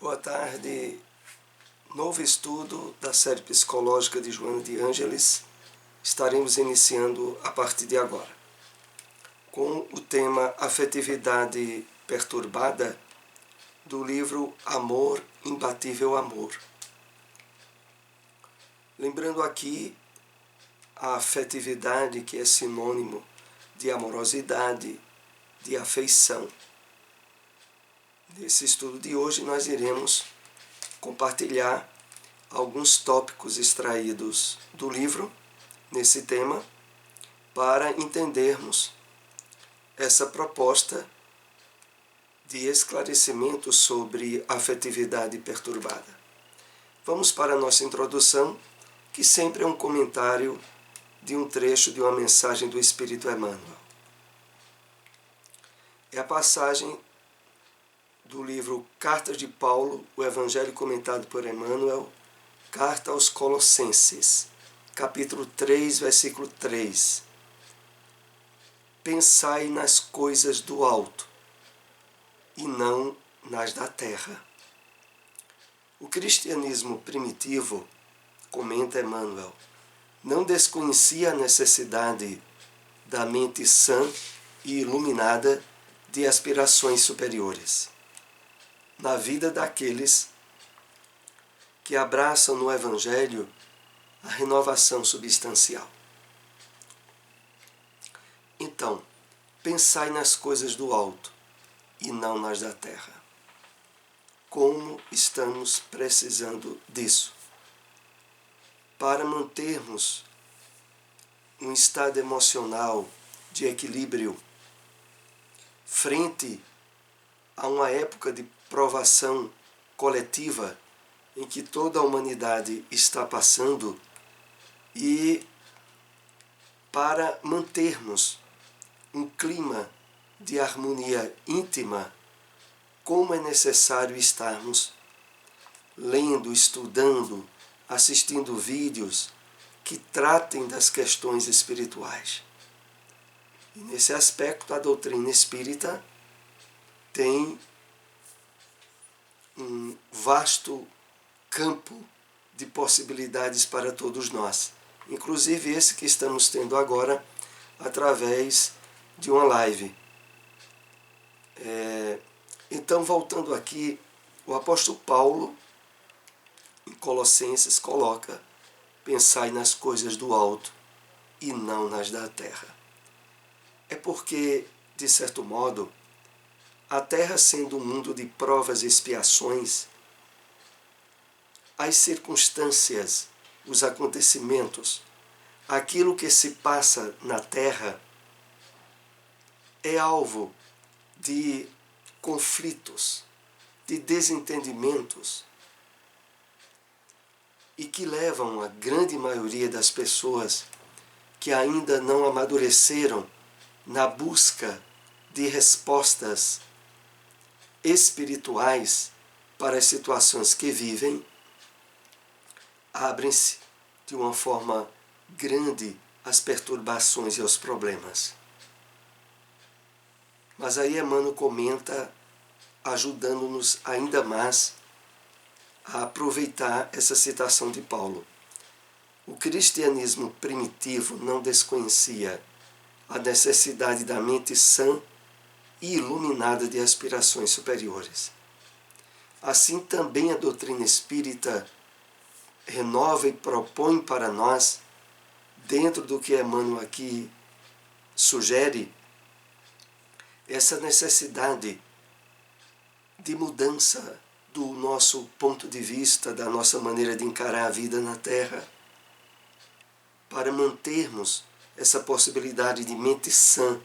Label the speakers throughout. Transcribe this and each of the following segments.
Speaker 1: Boa tarde. Novo estudo da série psicológica de Joana de Ângeles. Estaremos iniciando a partir de agora, com o tema Afetividade Perturbada, do livro Amor, Imbatível Amor. Lembrando aqui a afetividade, que é sinônimo de amorosidade, de afeição. Nesse estudo de hoje nós iremos compartilhar alguns tópicos extraídos do livro nesse tema para entendermos essa proposta de esclarecimento sobre afetividade perturbada. Vamos para a nossa introdução, que sempre é um comentário de um trecho de uma mensagem do Espírito Emmanuel. É a passagem do livro Cartas de Paulo, o Evangelho comentado por Emmanuel, Carta aos Colossenses, capítulo 3, versículo 3. Pensai nas coisas do alto, e não nas da terra. O cristianismo primitivo, comenta Emmanuel, não desconhecia a necessidade da mente sã e iluminada de aspirações superiores na vida daqueles que abraçam no Evangelho a renovação substancial. Então, pensai nas coisas do alto e não nas da terra. Como estamos precisando disso? Para mantermos um estado emocional de equilíbrio frente a uma época de provação coletiva em que toda a humanidade está passando, e para mantermos um clima de harmonia íntima, como é necessário estarmos lendo, estudando, assistindo vídeos que tratem das questões espirituais. E nesse aspecto, a doutrina espírita tem um vasto campo de possibilidades para todos nós, inclusive esse que estamos tendo agora através de uma live. Então, voltando aqui, o apóstolo Paulo, em Colossenses, coloca: pensai nas coisas do alto e não nas da terra. É porque, de certo modo, a Terra sendo um mundo de provas e expiações, as circunstâncias, os acontecimentos, aquilo que se passa na Terra é alvo de conflitos, de desentendimentos, e que levam a grande maioria das pessoas que ainda não amadureceram na busca de respostas espirituais para as situações que vivem, abrem-se de uma forma grande às perturbações e aos problemas. Mas aí Emmanuel comenta, ajudando-nos ainda mais a aproveitar essa citação de Paulo. O cristianismo primitivo não desconhecia a necessidade da mente sã e iluminada de aspirações superiores. Assim também a doutrina espírita renova e propõe para nós, dentro do que Emmanuel aqui sugere, essa necessidade de mudança do nosso ponto de vista, da nossa maneira de encarar a vida na Terra, para mantermos essa possibilidade de mente sã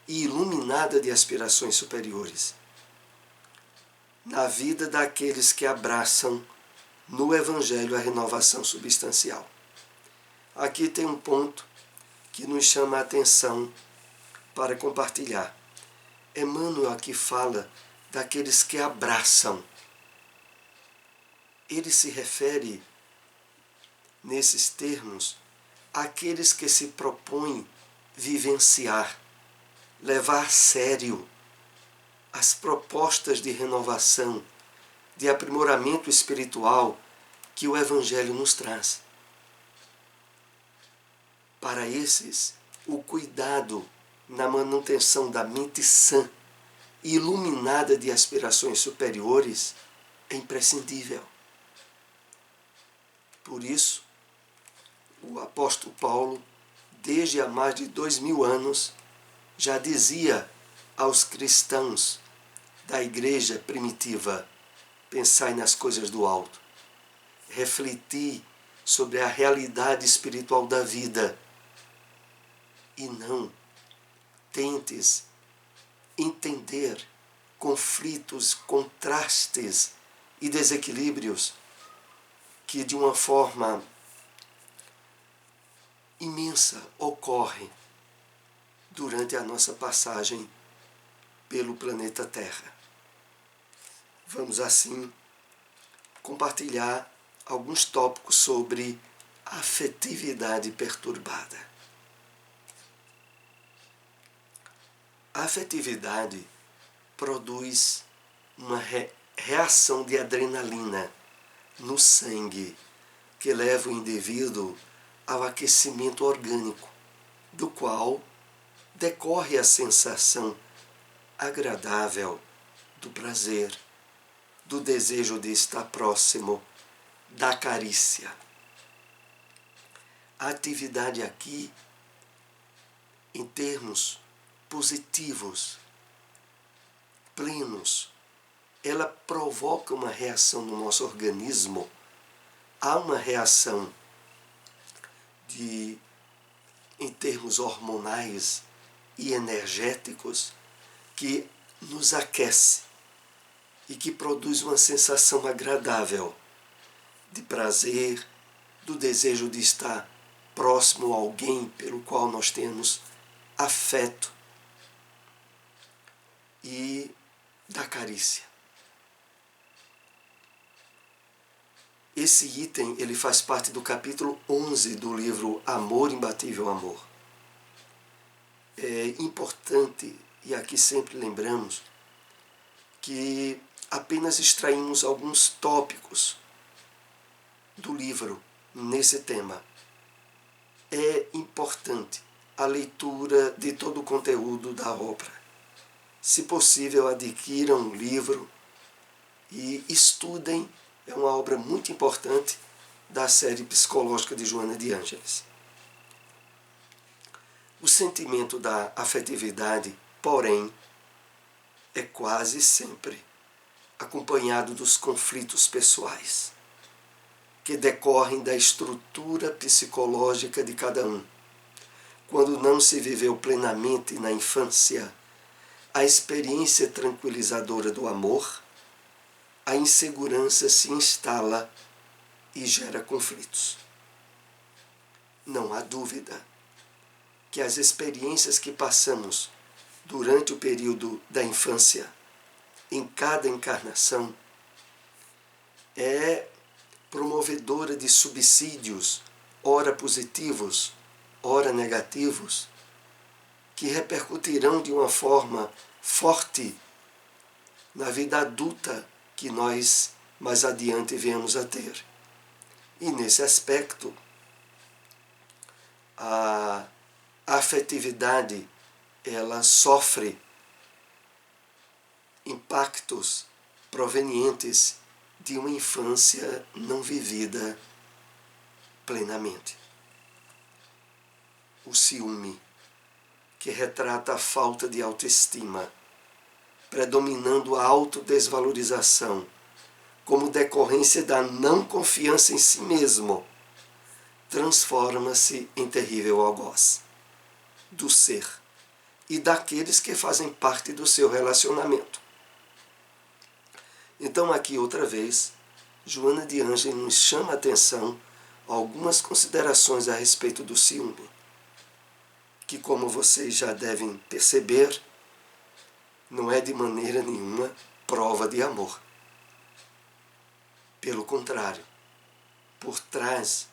Speaker 1: e iluminada de aspirações superiores na vida daqueles que abraçam no Evangelho a renovação substancial. Aqui tem um ponto que nos chama a atenção para compartilhar. Emmanuel aqui fala daqueles que abraçam. Ele se refere, nesses termos, àqueles que se propõem vivenciar, levar a sério as propostas de renovação de aprimoramento espiritual que o Evangelho nos traz. Para esses, o cuidado na manutenção da mente sã e iluminada de aspirações superiores é imprescindível. Por isso, o apóstolo Paulo, desde há mais de 2000 anos, já dizia aos cristãos da igreja primitiva: pensai nas coisas do alto, refleti sobre a realidade espiritual da vida e não tentes entender conflitos, contrastes e desequilíbrios que de uma forma imensa ocorrem durante a nossa passagem pelo planeta Terra. Vamos assim compartilhar alguns tópicos sobre afetividade perturbada. A afetividade produz uma reação de adrenalina no sangue que leva o indivíduo ao aquecimento orgânico, do qual decorre a sensação agradável do prazer, do desejo de estar próximo, da carícia. A atividade aqui, em termos positivos, plenos, ela provoca uma reação no nosso organismo. Há uma reação em termos hormonais e energéticos que nos aquece e que produz uma sensação agradável de prazer, do desejo de estar próximo a alguém pelo qual nós temos afeto e da carícia. Esse item ele faz parte do capítulo 11 do livro Amor, Imbatível Amor. É importante, e aqui sempre lembramos, que apenas extraímos alguns tópicos do livro nesse tema. É importante a leitura de todo o conteúdo da obra. Se possível, adquiram o livro e estudem. É uma obra muito importante da série psicológica de Joana de Ângeles. O sentimento da afetividade, porém, é quase sempre acompanhado dos conflitos pessoais, que decorrem da estrutura psicológica de cada um. Quando não se viveu plenamente na infância a experiência tranquilizadora do amor, a insegurança se instala e gera conflitos. Não há dúvida que as experiências que passamos durante o período da infância, em cada encarnação, é promovedora de subsídios, ora positivos, ora negativos, que repercutirão de uma forma forte na vida adulta que nós mais adiante viemos a ter. E nesse aspecto, a afetividade ela sofre impactos provenientes de uma infância não vivida plenamente. O ciúme, que retrata a falta de autoestima, predominando a autodesvalorização como decorrência da não confiança em si mesmo, transforma-se em terrível algoz do ser e daqueles que fazem parte do seu relacionamento. Então aqui outra vez, Joana de Ângeles nos chama a atenção a algumas considerações a respeito do ciúme, que, como vocês já devem perceber, não é de maneira nenhuma prova de amor. Pelo contrário, por trás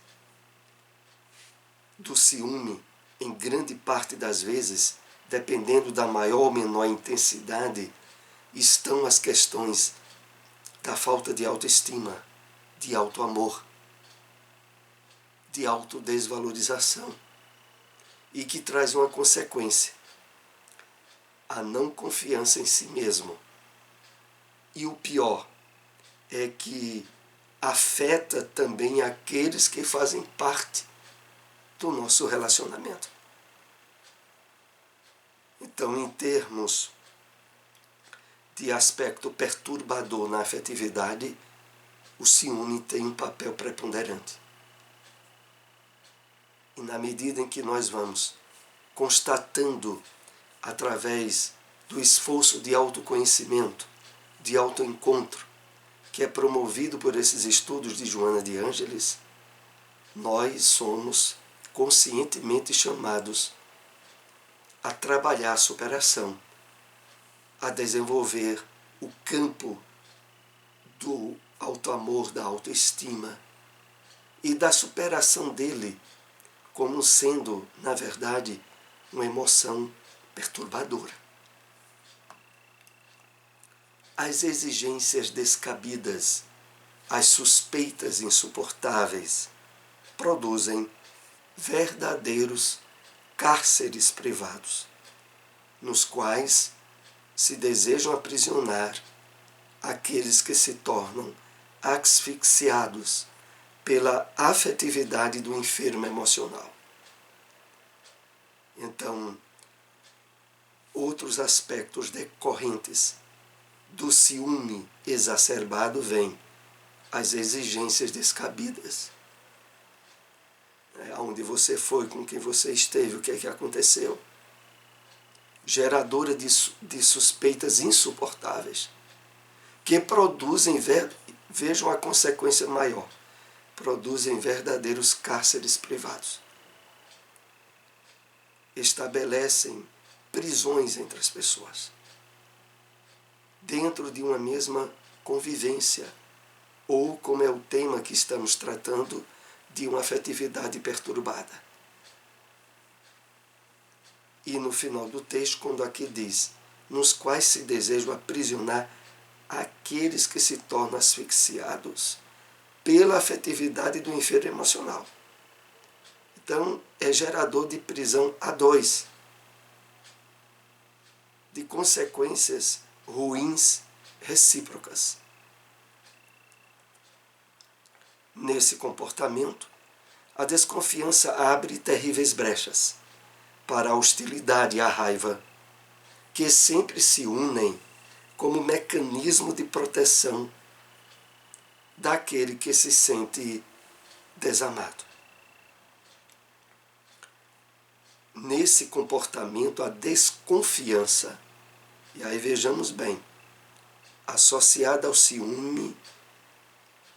Speaker 1: do ciúme, em grande parte das vezes, dependendo da maior ou menor intensidade, estão as questões da falta de autoestima, de autoamor, de autodesvalorização, e que traz uma consequência, a não confiança em si mesmo. E o pior é que afeta também aqueles que fazem parte do nosso relacionamento. Então, em termos de aspecto perturbador na afetividade, o ciúme tem um papel preponderante. E na medida em que nós vamos constatando, através do esforço de autoconhecimento, de autoencontro, que é promovido por esses estudos de Joana de Ângeles, nós somos conscientemente chamados a trabalhar a superação, a desenvolver o campo do autoamor, da autoestima e da superação dele como sendo, na verdade, uma emoção perturbadora. As exigências descabidas, as suspeitas insuportáveis, produzem verdadeiros cárceres privados, nos quais se desejam aprisionar aqueles que se tornam asfixiados pela afetividade do enfermo emocional. Então, outros aspectos decorrentes do ciúme exacerbado vêm as exigências descabidas. Aonde você foi, com quem você esteve, o que é que aconteceu. Geradora de suspeitas insuportáveis, que produzem, vejam a consequência maior, produzem verdadeiros cárceres privados. Estabelecem prisões entre as pessoas, dentro de uma mesma convivência, ou, como é o tema que estamos tratando, de uma afetividade perturbada. E no final do texto, quando aqui diz, nos quais se desejam aprisionar aqueles que se tornam asfixiados pela afetividade do enfermo emocional. Então, é gerador de prisão a dois, de consequências ruins recíprocas. Nesse comportamento, a desconfiança abre terríveis brechas para a hostilidade e a raiva, que sempre se unem como mecanismo de proteção daquele que se sente desamado. Nesse comportamento, a desconfiança, e aí vejamos bem, associada ao ciúme,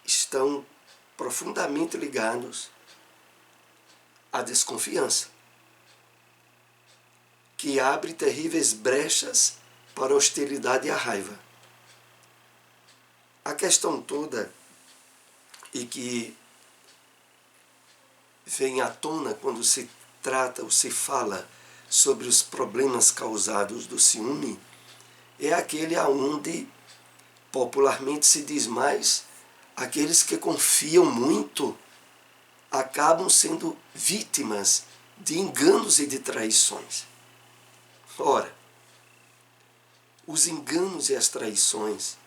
Speaker 1: estão profundamente ligados à desconfiança, que abre terríveis brechas para a hostilidade e a raiva. A questão toda, e que vem à tona quando se trata ou se fala sobre os problemas causados do ciúme, é aquele aonde popularmente se diz mais, aqueles que confiam muito acabam sendo vítimas de enganos e de traições. Ora, os enganos e as traições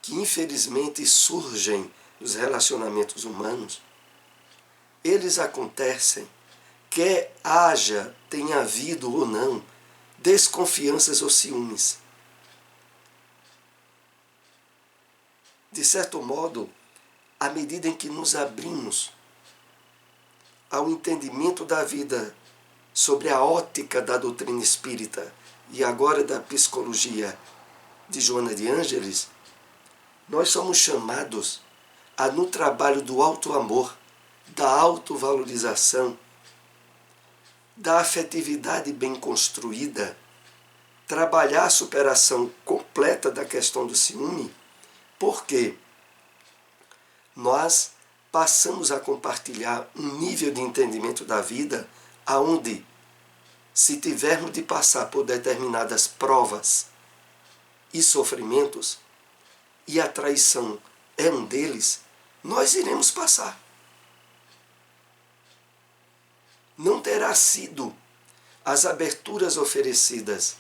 Speaker 1: que infelizmente surgem nos relacionamentos humanos, eles acontecem quer tenha havido ou não desconfianças ou ciúmes. De certo modo, à medida em que nos abrimos ao entendimento da vida sobre a ótica da doutrina espírita e agora da psicologia de Joana de Ângeles, nós somos chamados a, no trabalho do autoamor, da autovalorização, da afetividade bem construída, trabalhar a superação completa da questão do ciúme, porque nós passamos a compartilhar um nível de entendimento da vida aonde, se tivermos de passar por determinadas provas e sofrimentos, e a traição é um deles, nós iremos passar. Não terá sido as aberturas oferecidas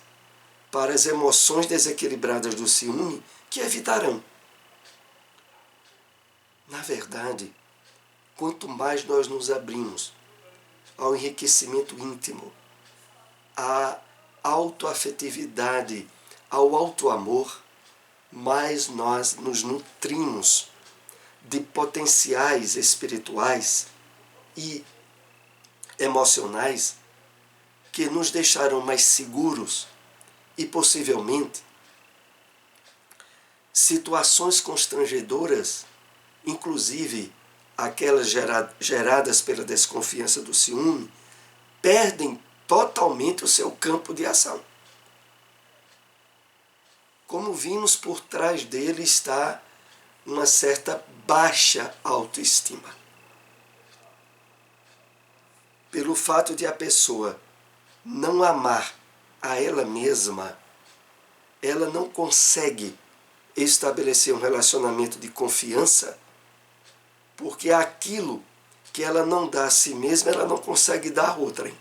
Speaker 1: para as emoções desequilibradas do ciúme que evitarão. Na verdade, quanto mais nós nos abrimos ao enriquecimento íntimo, à autoafetividade, ao autoamor, mais nós nos nutrimos de potenciais espirituais e emocionais que nos deixarão mais seguros e, possivelmente, situações constrangedoras, inclusive aquelas geradas pela desconfiança do ciúme, perdem totalmente o seu campo de ação. Como vimos, por trás dele está uma certa baixa autoestima. Pelo fato de a pessoa não amar a ela mesma, ela não consegue estabelecer um relacionamento de confiança, porque aquilo que ela não dá a si mesma, ela não consegue dar a outrem.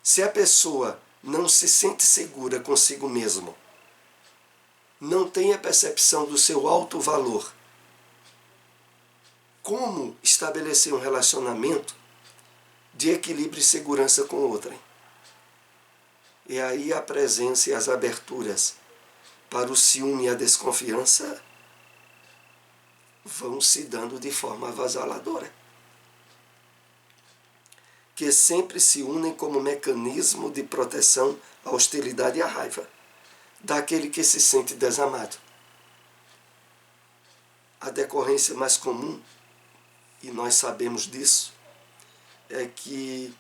Speaker 1: Se a pessoa não se sente segura consigo mesma, não tem a percepção do seu alto valor, como estabelecer um relacionamento de equilíbrio e segurança com outrem? E aí a presença e as aberturas para o ciúme e a desconfiança vão se dando de forma avassaladora, que sempre se unem como mecanismo de proteção à hostilidade e à raiva daquele que se sente desamado. A decorrência mais comum, e nós sabemos disso, é que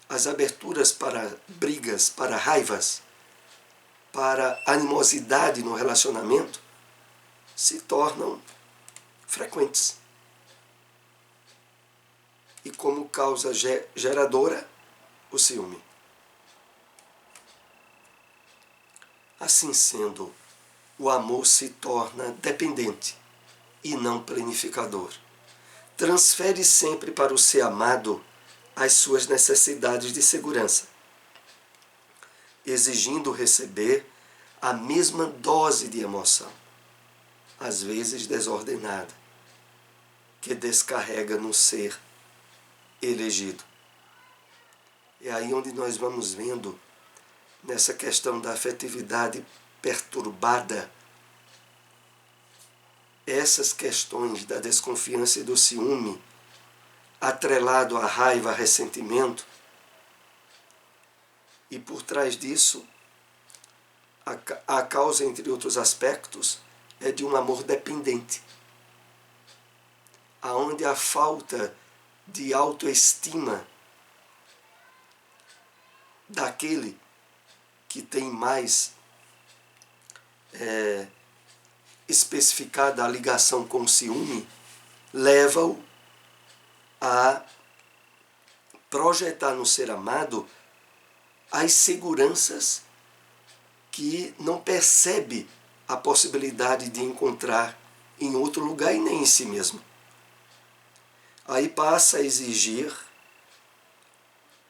Speaker 1: as aberturas para brigas, para raivas, para animosidade no relacionamento se tornam frequentes. E como causa geradora, o ciúme. Assim sendo, o amor se torna dependente e não planificador. Transfere sempre para o ser amado as suas necessidades de segurança, exigindo receber a mesma dose de emoção, às vezes desordenada, que descarrega no ser elegido. É aí onde nós vamos vendo, nessa questão da afetividade perturbada, essas questões da desconfiança e do ciúme, atrelado à raiva, ressentimento, e por trás disso, a causa, entre outros aspectos, é de um amor dependente, aonde a falta de autoestima daquele que tem mais especificada a ligação com o ciúme, leva-o a projetar no ser amado as seguranças que não percebe a possibilidade de encontrar em outro lugar e nem em si mesmo. Aí passa a exigir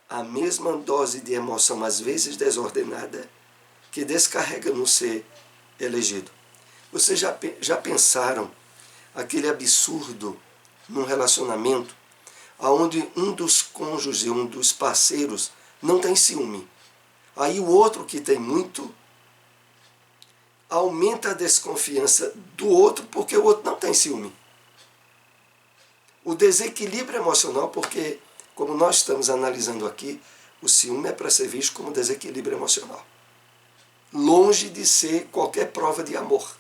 Speaker 1: a mesma dose de emoção, às vezes desordenada, que descarrega no ser elegido. Vocês já pensaram aquele absurdo num relacionamento onde um dos cônjuges, um dos parceiros, não tem ciúme? Aí o outro que tem muito aumenta a desconfiança do outro porque o outro não tem ciúme. O desequilíbrio emocional, porque, como nós estamos analisando aqui, o ciúme é para ser visto como desequilíbrio emocional, longe de ser qualquer prova de amor.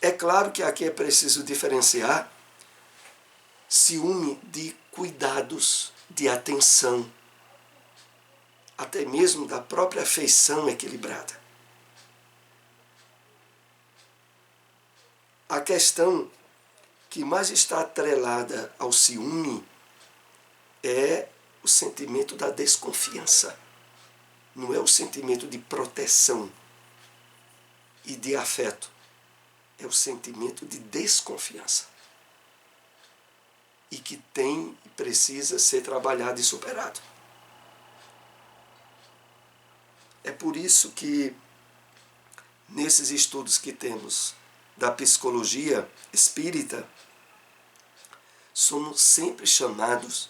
Speaker 1: É claro que aqui é preciso diferenciar ciúme de cuidados, de atenção, até mesmo da própria afeição equilibrada. A questão que mais está atrelada ao ciúme é o sentimento da desconfiança. Não é o sentimento de proteção. e de afeto. É o sentimento de desconfiança. E que tem e precisa ser trabalhado e superado. É por isso que, nesses estudos que temos da psicologia espírita, somos sempre chamados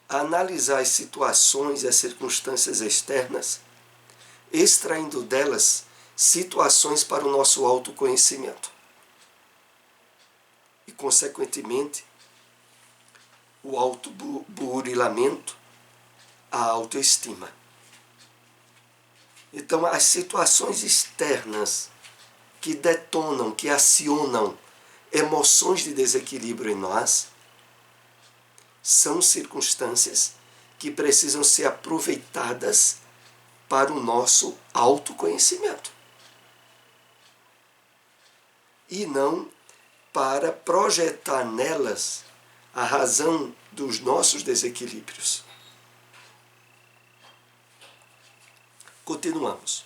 Speaker 1: a analisar as situações e as circunstâncias externas, extraindo delas situações para o nosso autoconhecimento. E, consequentemente, o autoburilamento, a autoestima. Então, as situações externas que detonam, que acionam emoções de desequilíbrio em nós, são circunstâncias que precisam ser aproveitadas para o nosso autoconhecimento. E não para projetar nelas a razão dos nossos desequilíbrios. Continuamos.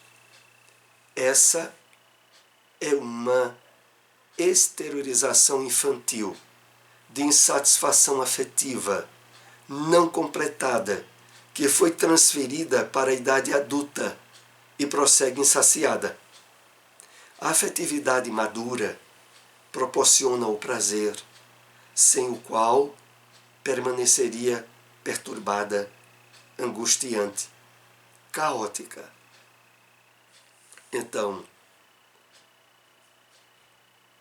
Speaker 1: Essa é uma exteriorização infantil de insatisfação afetiva não completada, que foi transferida para a idade adulta e prossegue insaciada. A afetividade madura proporciona o prazer, sem o qual permaneceria perturbada, angustiante, caótica. Então,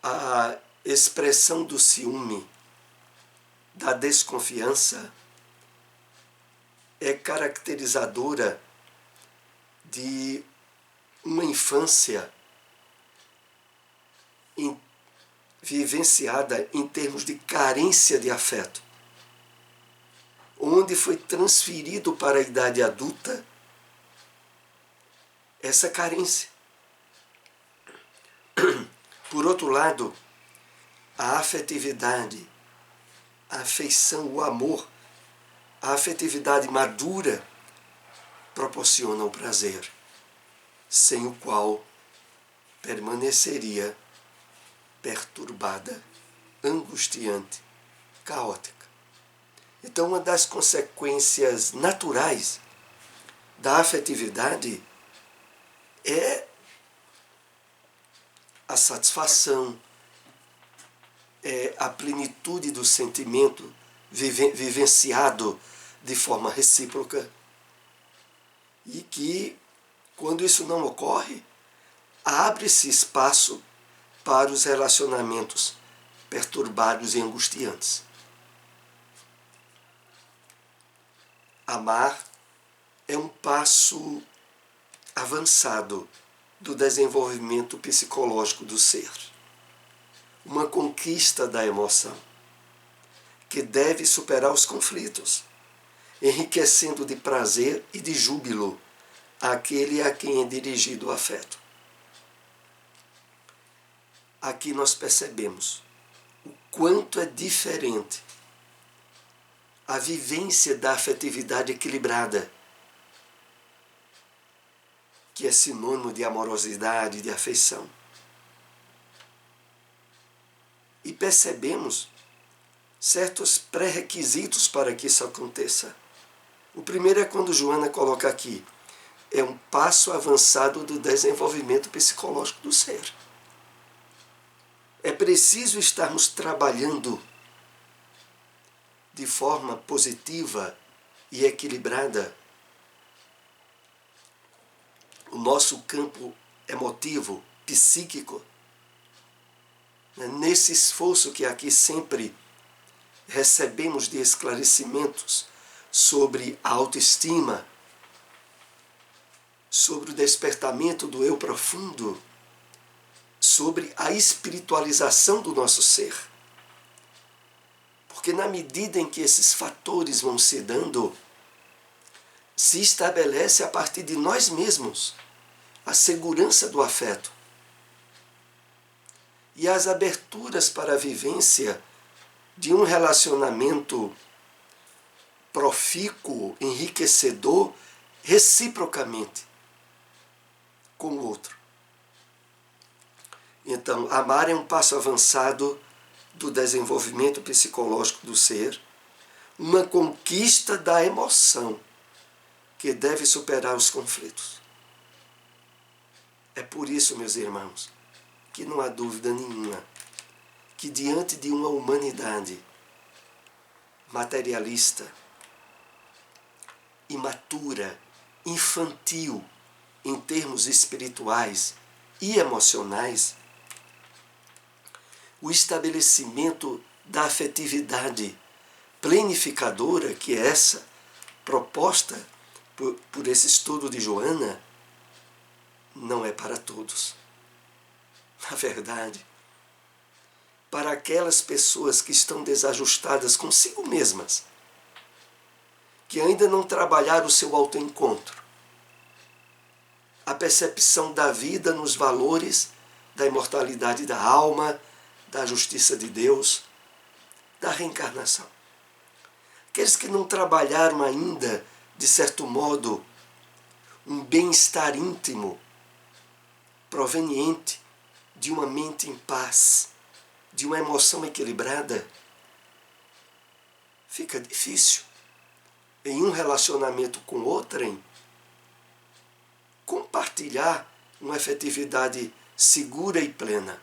Speaker 1: a expressão do ciúme, da desconfiança, é caracterizadora de uma infância vivenciada em termos de carência de afeto, onde foi transferido para a idade adulta essa carência. Por outro lado, a afetividade, a afeição, o amor, a afetividade madura proporciona o prazer, sem o qual permaneceria perturbada, angustiante, caótica. Então, uma das consequências naturais da afetividade é a satisfação, é a plenitude do sentimento vivenciado de forma recíproca, e que, quando isso não ocorre, abre-se espaço para os relacionamentos perturbados e angustiantes. Amar é um passo avançado do desenvolvimento psicológico do ser. Uma conquista da emoção, que deve superar os conflitos, enriquecendo de prazer e de júbilo aquele a quem é dirigido o afeto. Aqui nós percebemos o quanto é diferente a vivência da afetividade equilibrada, que é sinônimo de amorosidade, de afeição. E percebemos certos pré-requisitos para que isso aconteça. O primeiro é quando Joana coloca aqui, é um passo avançado do desenvolvimento psicológico do ser. É preciso estarmos trabalhando de forma positiva e equilibrada o nosso campo emotivo, psíquico, nesse esforço que aqui sempre recebemos de esclarecimentos sobre a autoestima, sobre o despertamento do eu profundo, sobre a espiritualização do nosso ser. Porque na medida em que esses fatores vão se dando, se estabelece a partir de nós mesmos a segurança do afeto e as aberturas para a vivência de um relacionamento profícuo, enriquecedor, reciprocamente com o outro. Então, amar é um passo avançado do desenvolvimento psicológico do ser, uma conquista da emoção que deve superar os conflitos. É por isso, meus irmãos, que não há dúvida nenhuma que diante de uma humanidade materialista, imatura, infantil em termos espirituais e emocionais, o estabelecimento da afetividade planificadora, que é essa proposta por esse estudo de Joana, não é para todos. Na verdade, para aquelas pessoas que estão desajustadas consigo mesmas, que ainda não trabalharam o seu autoencontro, a percepção da vida nos valores da imortalidade da alma, da justiça de Deus, da reencarnação. Aqueles que não trabalharam ainda, de certo modo, um bem-estar íntimo proveniente de uma mente em paz, de uma emoção equilibrada, fica difícil em um relacionamento com outrem compartilhar uma afetividade segura e plena.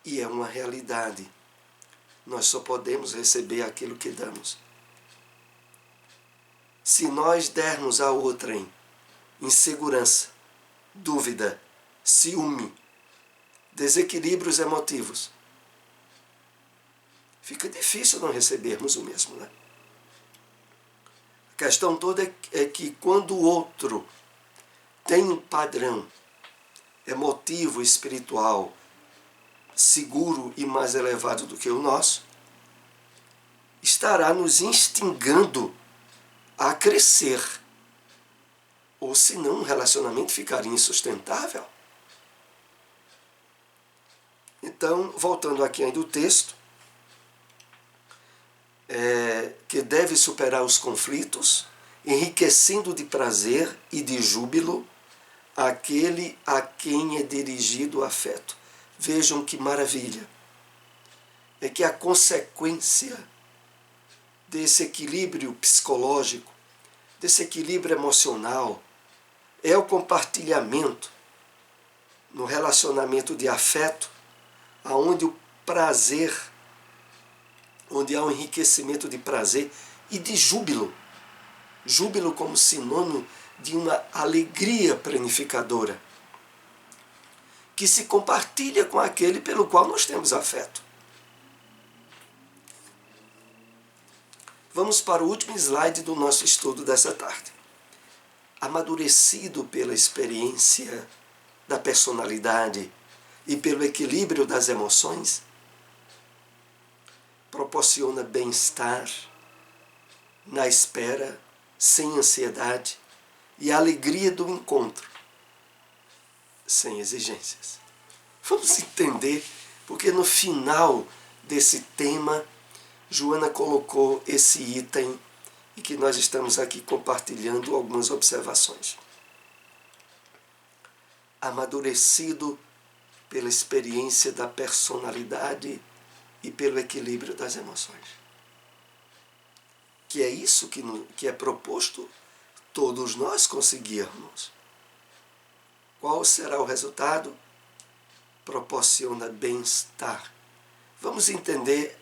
Speaker 1: E é uma realidade. Nós só podemos receber aquilo que damos. Se nós dermos a outrem insegurança, dúvida, ciúme, desequilíbrios emotivos, fica difícil não recebermos o mesmo, né? A questão toda é que quando o outro tem um padrão emotivo, espiritual, seguro e mais elevado do que o nosso, estará nos instigando a crescer. Ou senão um relacionamento ficaria insustentável. Então, voltando aqui ainda o texto, que deve superar os conflitos, enriquecendo de prazer e de júbilo aquele a quem é dirigido o afeto. Vejam que maravilha! É que a consequência desse equilíbrio psicológico, desse equilíbrio emocional, é o compartilhamento no relacionamento de afeto, onde o prazer, onde há um enriquecimento de prazer e de júbilo. Júbilo como sinônimo de uma alegria planificadora, que se compartilha com aquele pelo qual nós temos afeto. Vamos para o último slide do nosso estudo dessa tarde. Amadurecido pela experiência da personalidade e pelo equilíbrio das emoções, proporciona bem-estar na espera, sem ansiedade, e a alegria do encontro, sem exigências. Vamos entender, porque no final desse tema, Joana colocou esse item e que nós estamos aqui compartilhando algumas observações. Amadurecido pela experiência da personalidade e pelo equilíbrio das emoções. Que é isso que é proposto todos nós conseguirmos. Qual será o resultado? Proporciona bem-estar. Vamos entender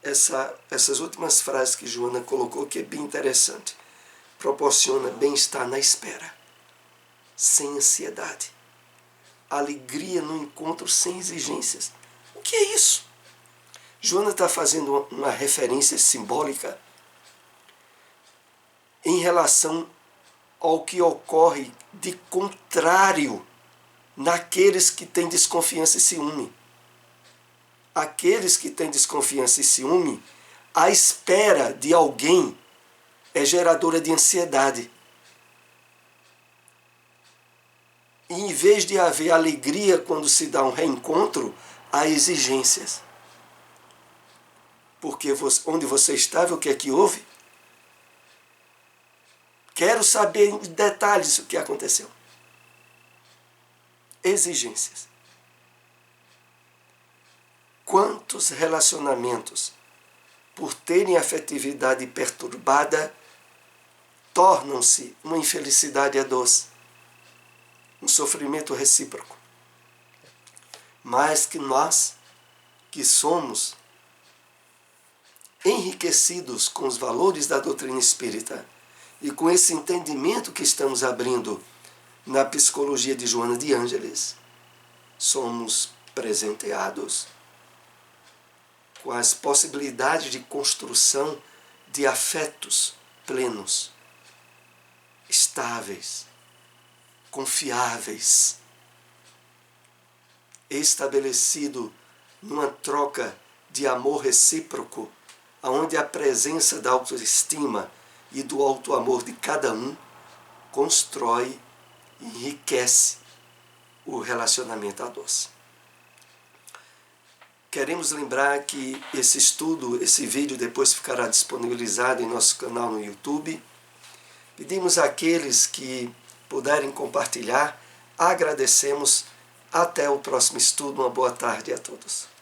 Speaker 1: essas últimas frases que Joana colocou, que é bem interessante. Proporciona bem-estar na espera, sem ansiedade. Alegria no encontro, sem exigências. O que é isso? Joana está fazendo uma referência simbólica em relação ao que ocorre de contrário naqueles que têm desconfiança e ciúme. Aqueles que têm desconfiança e ciúme, a espera de alguém é geradora de ansiedade. E em vez de haver alegria quando se dá um reencontro, há exigências. Porque onde você estava, o que é que houve? Quero saber em detalhes o que aconteceu. exigências. Quantos relacionamentos, por terem afetividade perturbada, tornam-se uma infelicidade a doce, um sofrimento recíproco. Mas que nós, que somos enriquecidos com os valores da doutrina espírita e com esse entendimento que estamos abrindo na psicologia de Joana de Ângeles, somos presenteados com as possibilidades de construção de afetos plenos, estáveis, confiáveis, estabelecido numa troca de amor recíproco, onde a presença da autoestima e do auto-amor de cada um constrói e enriquece o relacionamento a dois. Queremos lembrar que esse estudo, esse vídeo depois ficará disponibilizado em nosso canal no YouTube. Pedimos àqueles que puderem compartilhar, agradecemos. Até o próximo estudo. Uma boa tarde a todos.